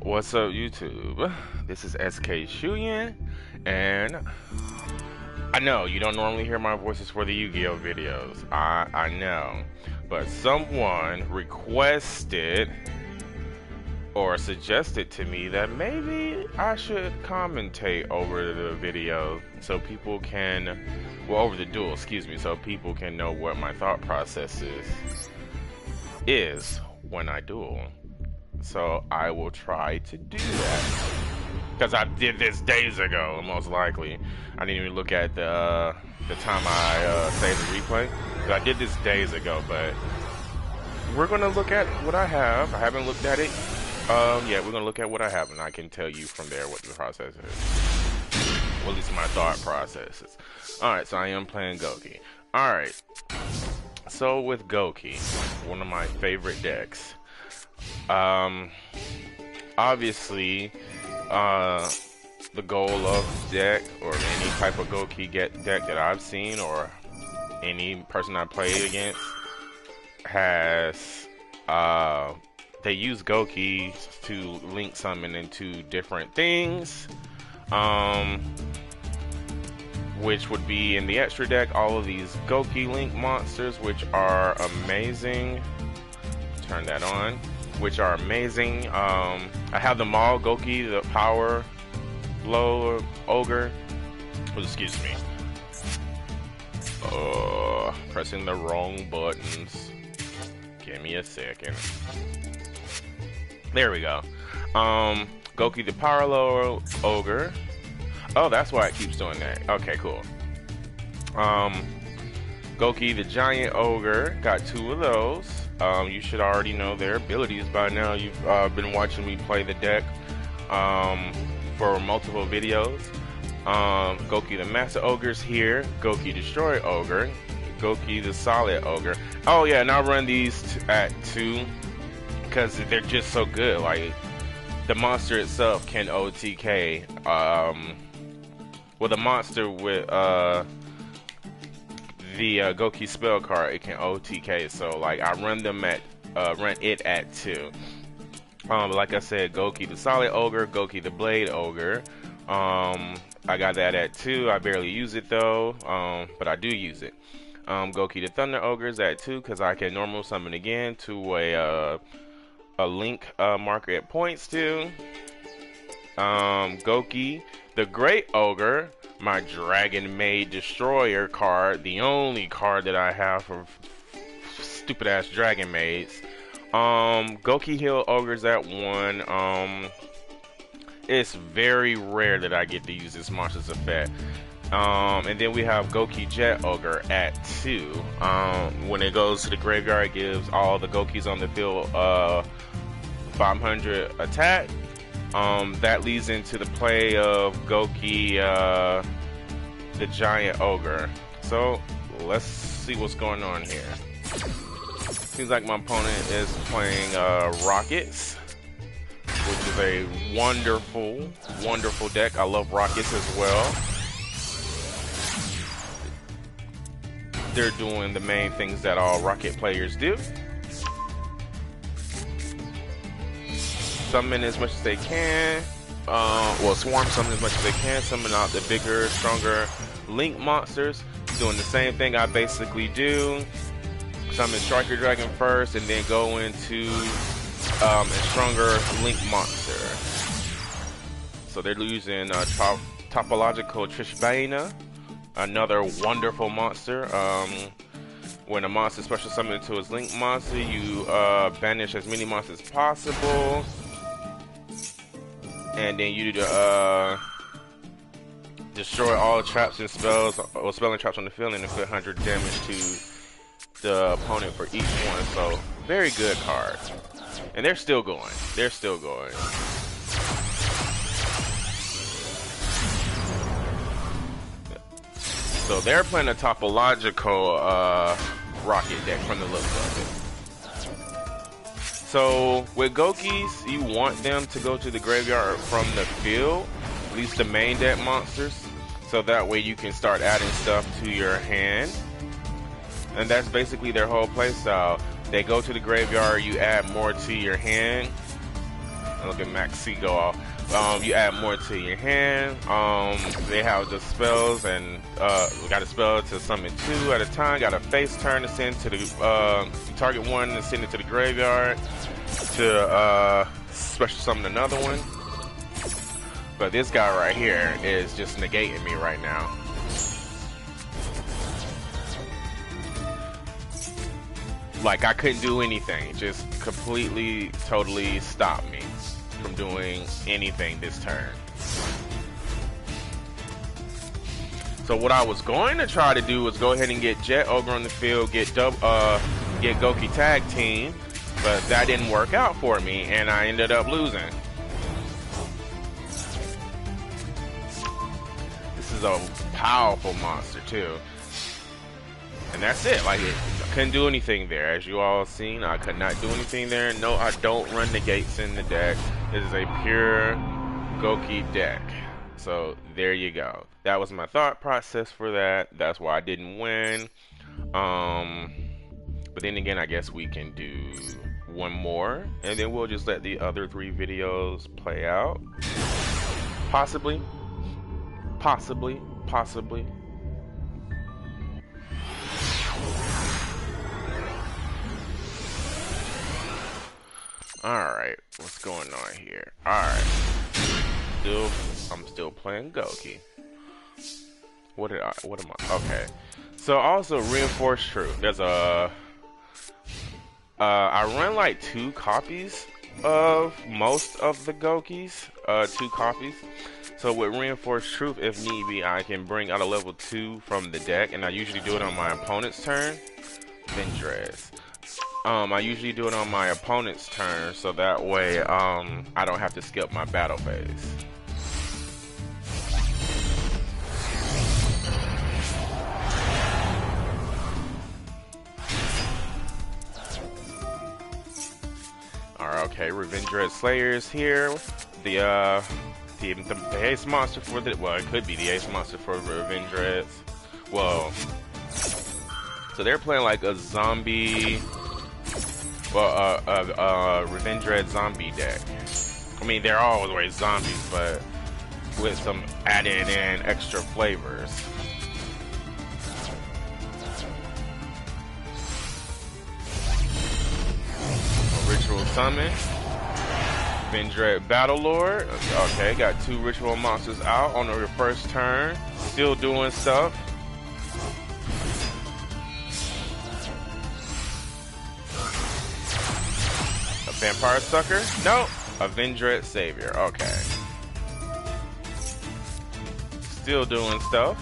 What's up, YouTube? This is SkShuyin, and I know you don't normally hear my voices for the Yu-Gi-Oh videos. I know, but someone requested or suggested to me that maybe I should commentate over the video so people can, well, over the duel, excuse me, so people can know what my thought process is when I duel. So I will try to do that, because I did this days ago, most likely. I didn't even look at the time I saved the replay. So I did this days ago, but we're gonna look at what I have. I haven't looked at it. Yeah, we're gonna look at what I have, and I can tell you from there what the process is. Well, at least my thought process is. All right, so I am playing Goki. All right. So with Goki, one of my favorite decks. Obviously, the goal of deck or any type of Goki deck that I've seen or any person I played against has, they use Goki to link summon into different things, which would be in the extra deck, all of these Goki link monsters, which are amazing. Turn that on. Which are amazing. I have them all. Goki, the Power Blow Ogre. Oh, excuse me. Pressing the wrong buttons. Give me a second. There we go. Goki, the Power Blow Ogre. Oh, that's why it keeps doing that. Okay, cool. Goki, the Giant Ogre. Got two of those. You should already know their abilities by now. You've been watching me play the deck for multiple videos. Goki the Master Ogre's here. Goki Destroy Ogre. Goki the Solid Ogre. Oh yeah, and I run these at 2 because they're just so good. Like, the monster itself can OTK. Well, the monster with the Goki spell card, it can OTK, so like I run them at run it at 2. Like I said, Goki the Solid Ogre, Goki the Blade Ogre. I got that at 2. I barely use it though, but I do use it. Goki the Thunder Ogre is at 2 because I can normal summon again to a link marker it points to. Goki the Great Ogre, my Dragon Maid Destroyer card, the only card that I have for stupid ass Dragon Maids. Goki Hill Ogre's at 1. It's very rare that I get to use this monster's effect. And then we have Goki Jet Ogre at 2. When it goes to the graveyard, it gives all the Gokis on the field 500 attack. That leads into the play of Goki, the Giant Ogre. So let's see what's going on here. Seems like my opponent is playing Rockets, which is a wonderful, wonderful deck. I love Rockets as well. They're doing the main things that all Rocket players do. Summon as much as they can. Well, swarm summon as much as they can. Summon out the bigger, stronger link monsters. Doing the same thing I basically do. Summon Striker Dragon first, and then go into a stronger link monster. So they're using Topological Trishbana, another wonderful monster. When a monster special summon into his link monster, you banish as many monsters as possible. And then you destroy all traps and spells or spelling traps on the field and inflict 100 damage to the opponent for each one. So very good card. And they're still going. They're still going. So they're playing a topological rocket deck from the looks of it. So with Gokis, you want them to go to the graveyard from the field, at least the main deck monsters, so that way you can start adding stuff to your hand. And that's basically their whole playstyle. They go to the graveyard, you add more to your hand, Look at Max Seagull. You add more to your hand. They have the spells, and we got a spell to summon 2 at a time. Got a face turn to send to the target one and send it to the graveyard to special summon another one. But this guy right here is just negating me right now. Like I couldn't do anything, just completely, totally stopped me from doing anything this turn. So what I was going to try to do was go ahead and get Jet Ogre on the field, get Goki tag team, but that didn't work out for me, and I ended up losing. This is a powerful monster too. And that's it. Like, I couldn't do anything there. As you all seen, I could not do anything there. No, I don't run negates in the deck. This is a pure Goki deck. So there you go. That was my thought process for that. That's why I didn't win. But then again, I guess we can do one more, and then we'll just let the other 3 videos play out. Possibly. Possibly. Possibly. Alright, what's going on here? Alright. I'm still playing Goki. What am I? Okay. So also Reinforced Truth. There's a I run like 2 copies of most of the Gokis. 2 copies. So with Reinforced Truth, if need be, I can bring out a level 2 from the deck, and I usually do it on my opponent's turn. Vendrez. I usually do it on my opponent's turn, so that way I don't have to skip my battle phase. Alright, okay, Revendred Slayers here. The ace monster for the, well, it could be the ace monster for Revendreds. Well, so they're playing like a zombie, well, Revendred zombie deck. I mean, they're always zombies, but with some added in extra flavors. Ritual Summon. Vendred Battlelord. Okay, got 2 ritual monsters out on the first turn. Still doing stuff. A Vampire Sucker? No. A Vendred Savior. Okay. Still doing stuff.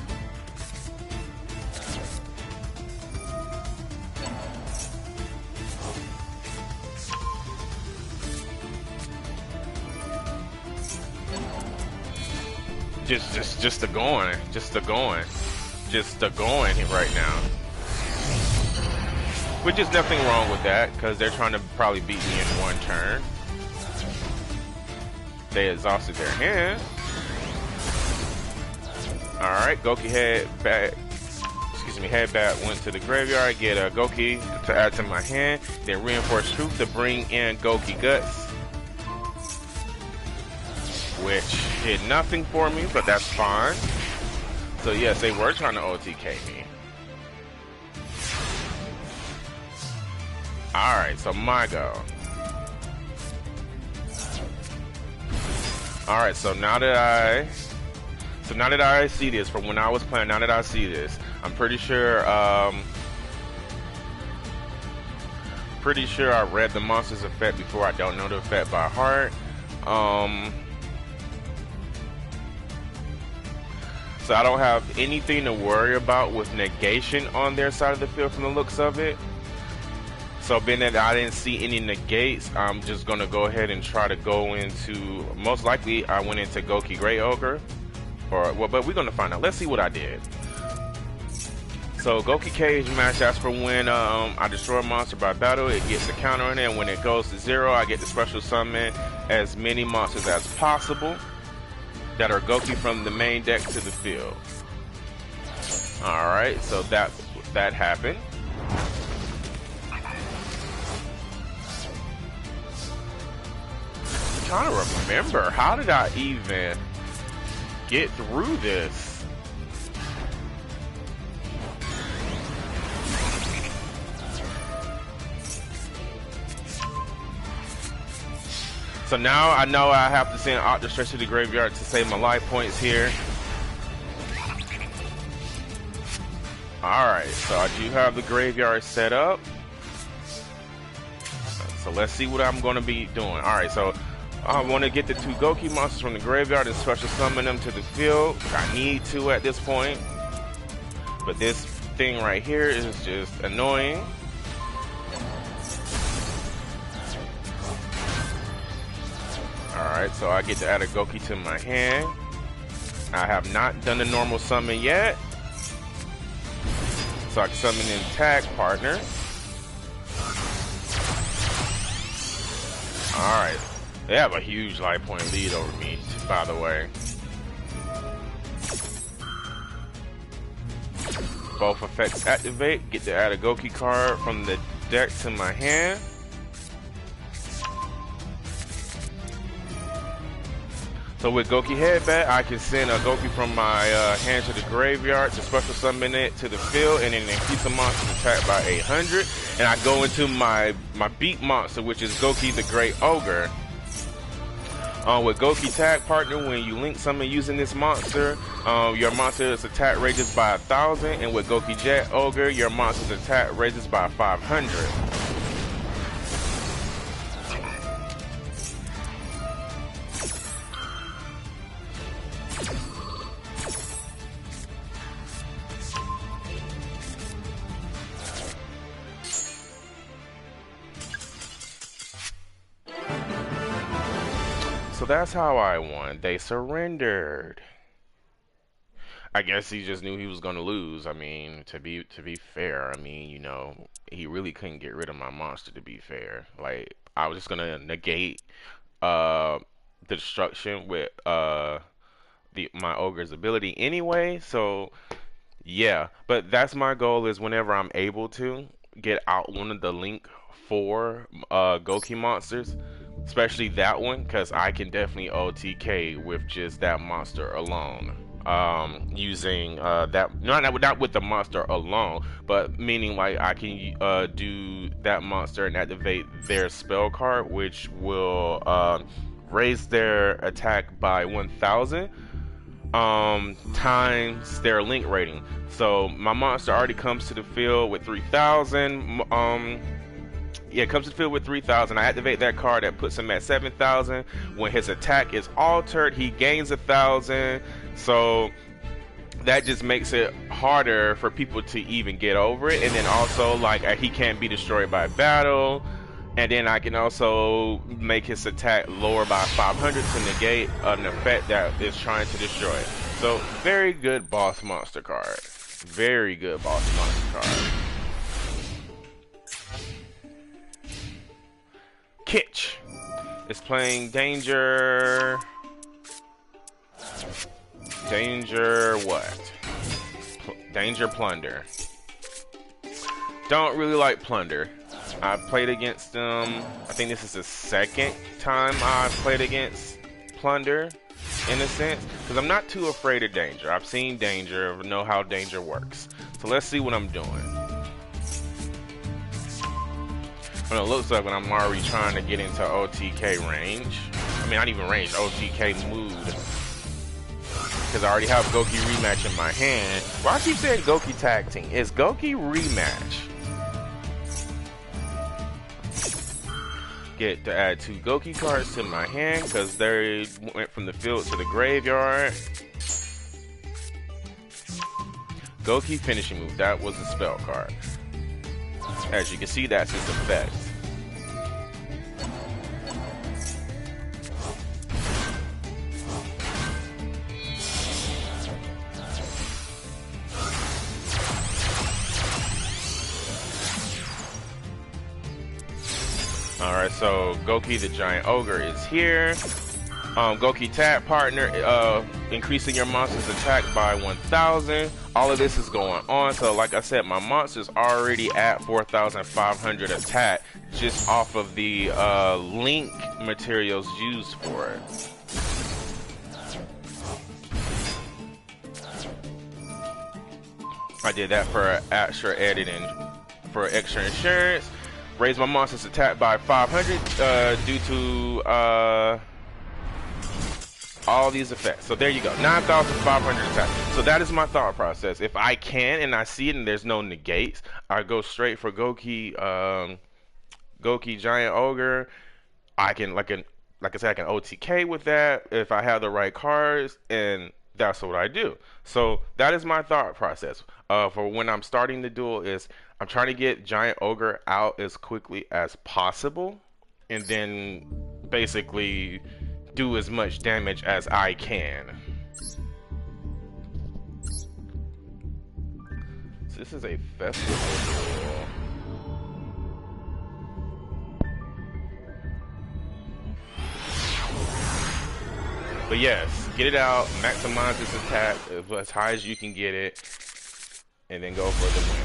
Just the going right now. Which is nothing wrong with that, because they're trying to probably beat me in 1 turn. They exhausted their hand. Alright, Goki headbat went to the graveyard, get a Goki to add to my hand, then Reinforced Truth to bring in Goki Guts. Which did nothing for me, but that's fine. So yes, they were trying to OTK me. Alright, so my go. Alright, so now that I see this from when I was playing, now that I see this, I'm pretty sure I read the monster's effect before. I don't know the effect by heart. So I don't have anything to worry about with negation on their side of the field from the looks of it. So being that I didn't see any negates, I'm just going to go ahead and try to go into, most likely I went into Goki Grey Ogre. Or, well, but we're going to find out. Let's see what I did. So Goki Cage match, that's for when I destroy a monster by battle, it gets a counter on it, and when it goes to 0, I get to special summon as many monsters as possible that are Goki from the main deck to the field. Alright, so that happened. trying to remember, how did I even get through this? So now I know I have to send Octostretch to the graveyard to save my life points here. Alright, so I do have the graveyard set up. So let's see what I'm going to be doing. Alright, so I want to get the 2 Goki monsters from the graveyard and special summon them to the field. I need to at this point. But this thing right here is just annoying. Alright, so I get to add a Goki to my hand. I have not done the normal summon yet. So I can summon in tag partner. Alright. They have a huge life point lead over me, by the way. Both effects activate. Get to add a Goki card from the deck to my hand. So with Goki Headbat, I can send a Goki from my hand to the graveyard to special summon it to the field, and then increase the monster's attack by 800. And I go into my beat monster, which is Goki the Great Ogre. With Goki Tag Partner, when you link summon using this monster, your monster's attack raises by 1,000, and with Goki Jet Ogre, your monster's attack raises by 500. So that's how I won. They surrendered. I guess he just knew he was gonna lose. I mean, to be fair, I mean, you know, he really couldn't get rid of my monster, to be fair. Like, I was just gonna negate the destruction with my ogre's ability anyway. So yeah, but that's my goal, is whenever I'm able to get out one of the Link 4 Goki monsters, especially that one, because I can definitely OTK with just that monster alone. Using that, not with the monster alone, but meaning like I can do that monster and activate their spell card, which will raise their attack by 1,000 times their link rating. So my monster already comes to the field with 3,000. Yeah, it comes to the field with 3,000. I activate that card that puts him at 7,000. When his attack is altered, he gains 1,000. So that just makes it harder for people to even get over it. And then also, like, he can't be destroyed by battle. And then I can also make his attack lower by 500 to negate an effect that is trying to destroy it. So very good boss monster card. Very good boss monster card. Kitch is playing Danger. Danger what? Danger Plunder. Don't really like Plunder. I've played against them. I think this is the second time I've played against Plunder, in a sense, because I'm not too afraid of Danger. I've seen Danger, know how Danger works. So let's see what I'm doing. Well, it looks like when I'm already trying to get into OTK range. I mean, not even range, OTK mood. Because I already have Goki Rematch in my hand. Why I keep saying Goki Tag Team? It's Goki Rematch. Get to add 2 Goki cards to my hand because they went from the field to the graveyard. Goki Finishing Move. That was a spell card. As you can see, that's its effect. Alright, so Goki the Giant Ogre is here. Goki Tag Partner increasing your monster's attack by 1,000. All of this is going on. So like I said, my monster's already at 4,500 attack just off of the link materials used for it. I did that for extra editing, for extra insurance. Raised my monster's attack by 500 due to all these effects. So there you go, 9,500 attack. So that is my thought process. If I can and I see it and there's no negates, I go straight for Goki Giant Ogre. I can like I said, I can OTK with that if I have the right cards, and that's what I do. So that is my thought process for when I'm starting the duel. Is I'm trying to get Giant Ogre out as quickly as possible, and then basically do as much damage as I can. So this is a festival duel. But yes, get it out, maximize this attack as high as you can get it, and then go for the win.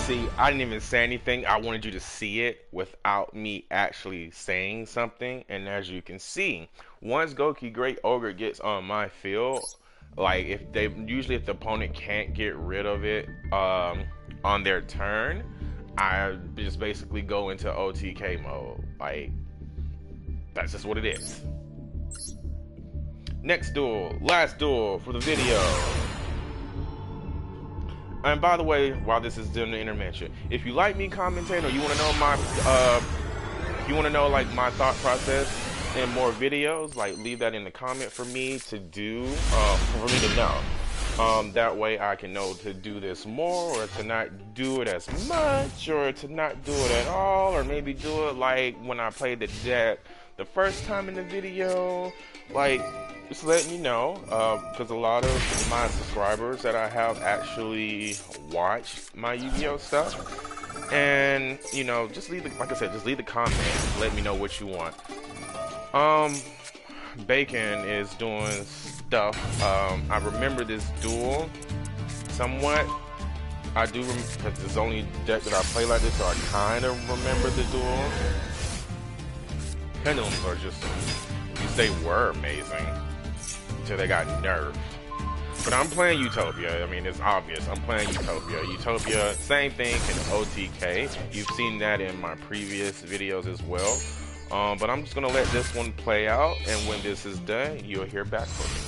See, I didn't even say anything. I wanted you to see it without me actually saying something. And as you can see, once Goki Great Ogre gets on my field, like if the opponent can't get rid of it on their turn, I just basically go into OTK mode. Like, that's just what it is. Next duel, last duel for the video. And by the way, while this is doing the intervention, if you like me commentating or you want to know my, like my thought process in more videos, like leave that in the comment for me to do, for me to know. That way I can know to do this more, or to not do it as much, or to not do it at all, or maybe do it like when I played the deck the first time in the video. Like, just let me know, because a lot of my subscribers that I have actually watched my Yu-Gi-Oh stuff, and you know, just leave the, like I said, just leave the comment, let me know what you want. Bacon is doing stuff. I remember this duel somewhat. I do, because it's the only deck that I play like this, so I kind of remember the duel. Pendulums are just least they were amazing until they got nerfed. But I'm playing Utopia. I mean, it's obvious. I'm playing Utopia. Utopia, same thing, can OTK. You've seen that in my previous videos as well. But I'm just gonna let this one play out, and when this is done, you'll hear back from me.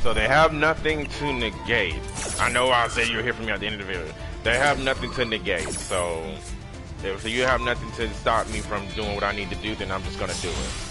So they have nothing to negate. I know I said you'll hear from me at the end of the video. They have nothing to negate. So if you have nothing to stop me from doing what I need to do, then I'm just gonna do it.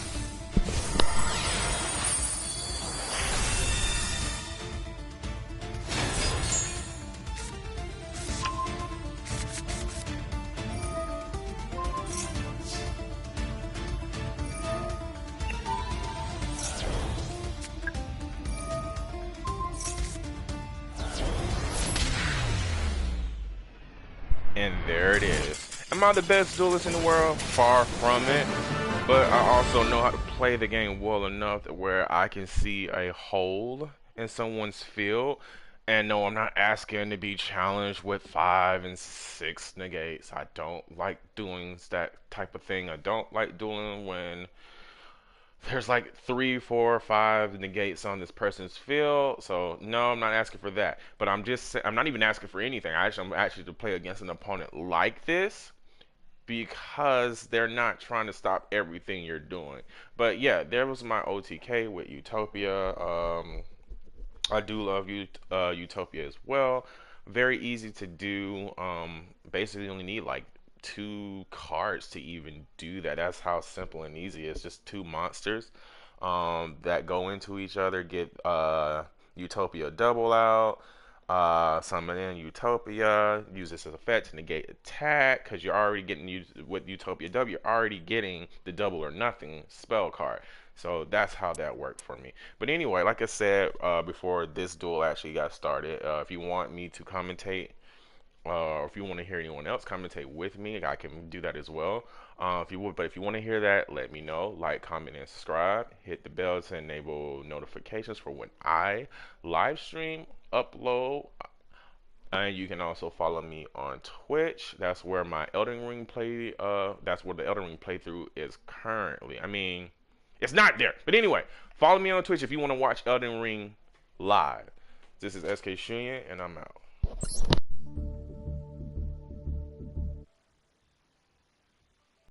And there it is. Am I the best duelist in the world? Far from it. But I also know how to play the game well enough where I can see a hole in someone's field. And no, I'm not asking to be challenged with 5 and 6 negates. I don't like doing that type of thing. I don't like dueling when there's like 3, 4, 5 negates on this person's field. So no, I'm not asking for that. But I'm not even asking for anything. I'm actually to play against an opponent like this because they're not trying to stop everything you're doing. But yeah, there was my OTK with Utopia. I do love Utopia as well. Very easy to do. Basically only need like 2 cards to even do that. That's how simple and easy it is. Just 2 monsters that go into each other, get Utopia double out, summon in Utopia, use this as effect to negate attack, because you're already getting, with Utopia W, you're already getting the double or nothing spell card. So that's how that worked for me. But anyway, like I said before this duel actually got started, if you want me to commentate, or if you want to hear anyone else commentate with me, I can do that as well. If you want to hear that, let me know. Like, comment, and subscribe. Hit the bell to enable notifications for when I live stream, upload, and you can also follow me on Twitch. That's where my Elden Ring play. That's where the Elden Ring playthrough is currently. I mean, it's not there, but anyway, follow me on Twitch if you want to watch Elden Ring live. This is SkShuyin, and I'm out.